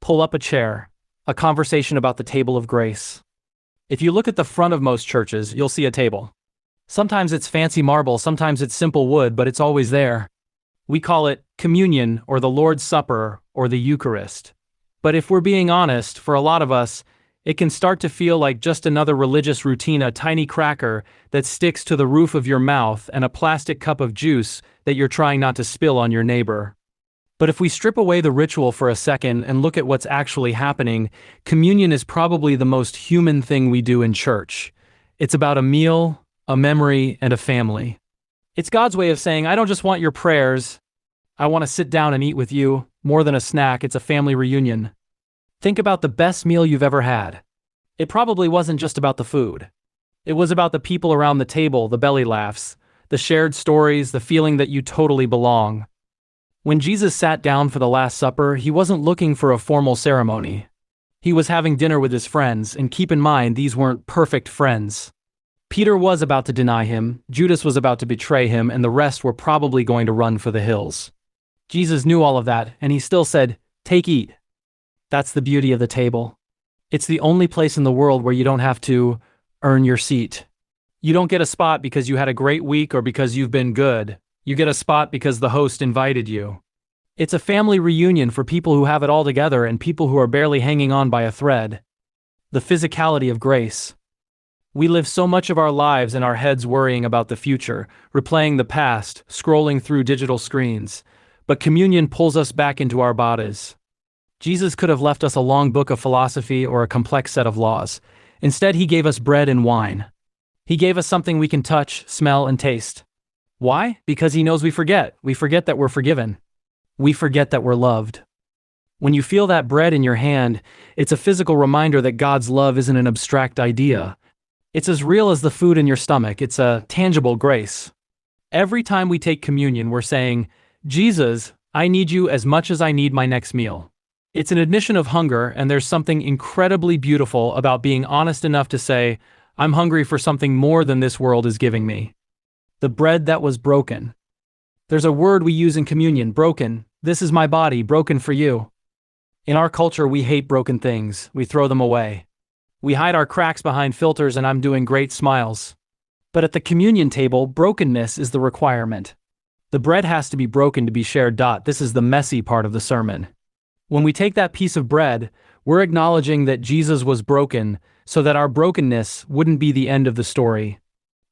Pull up a chair. A conversation about the table of grace. If you look at the front of most churches, you'll see a table. Sometimes it's fancy marble, sometimes it's simple wood, but it's always there. We call it communion or the Lord's Supper or the Eucharist. But if we're being honest, for a lot of us, it can start to feel like just another religious routine, a tiny cracker that sticks to the roof of your mouth and a plastic cup of juice that you're trying not to spill on your neighbor. But if we strip away the ritual for a second and look at what's actually happening, communion is probably the most human thing we do in church. It's about a meal, a memory, and a family. It's God's way of saying, I don't just want your prayers, I want to sit down and eat with you. More than a snack, it's a family reunion. Think about the best meal you've ever had. It probably wasn't just about the food. It was about the people around the table, the belly laughs, the shared stories, the feeling that you totally belong. When Jesus sat down for the Last Supper, he wasn't looking for a formal ceremony. He was having dinner with his friends, and keep in mind, these weren't perfect friends. Peter was about to deny him, Judas was about to betray him, and the rest were probably going to run for the hills. Jesus knew all of that, and he still said, "Take, eat." That's the beauty of the table. It's the only place in the world where you don't have to earn your seat. You don't get a spot because you had a great week or because you've been good. You get a spot because the host invited you. It's a family reunion for people who have it all together and people who are barely hanging on by a thread. The physicality of grace. We live so much of our lives in our heads worrying about the future, replaying the past, scrolling through digital screens. But communion pulls us back into our bodies. Jesus could have left us a long book of philosophy or a complex set of laws. Instead, he gave us bread and wine. He gave us something we can touch, smell, and taste. Why? Because he knows we forget. We forget that we're forgiven. We forget that we're loved. When you feel that bread in your hand, it's a physical reminder that God's love isn't an abstract idea. It's as real as the food in your stomach. It's a tangible grace. Every time we take communion, we're saying, Jesus, I need you as much as I need my next meal. It's an admission of hunger, and there's something incredibly beautiful about being honest enough to say, I'm hungry for something more than this world is giving me. The bread that was broken. There's a word we use in communion, broken. This is my body, broken for you. In our culture, we hate broken things. We throw them away. We hide our cracks behind filters and I'm doing great smiles. But at the communion table, brokenness is the requirement. The bread has to be broken to be shared. This is the messy part of the sermon. When we take that piece of bread, we're acknowledging that Jesus was broken so that our brokenness wouldn't be the end of the story.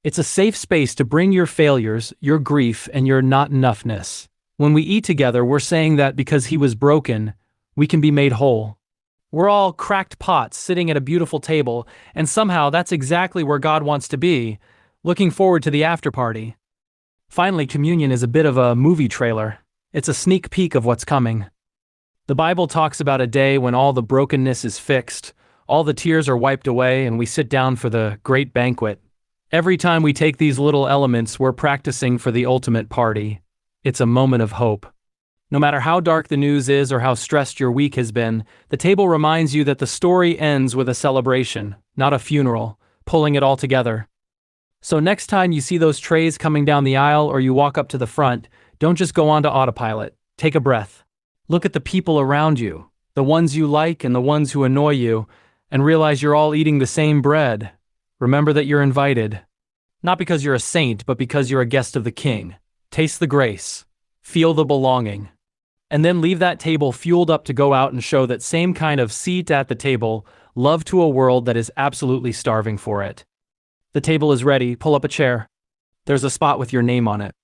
It's a safe space to bring your failures, your grief, and your not enoughness. When we eat together, we're saying that because he was broken, we can be made whole. We're all cracked pots sitting at a beautiful table, and somehow that's exactly where God wants to be, looking forward to the after party. Finally, communion is a bit of a movie trailer. It's a sneak peek of what's coming. The Bible talks about a day when all the brokenness is fixed, all the tears are wiped away, and we sit down for the great banquet. Every time we take these little elements, we're practicing for the ultimate party. It's a moment of hope. No matter how dark the news is or how stressed your week has been, the table reminds you that the story ends with a celebration, not a funeral, pulling it all together. So next time you see those trays coming down the aisle or you walk up to the front, don't just go on to autopilot. Take a breath. Look at the people around you, the ones you like and the ones who annoy you, and realize you're all eating the same bread. Remember that you're invited. Not because you're a saint, but because you're a guest of the King. Taste the grace. Feel the belonging. And then leave that table fueled up to go out and show that same kind of seat at the table, love to a world that is absolutely starving for it. The table is ready. Pull up a chair. There's a spot with your name on it.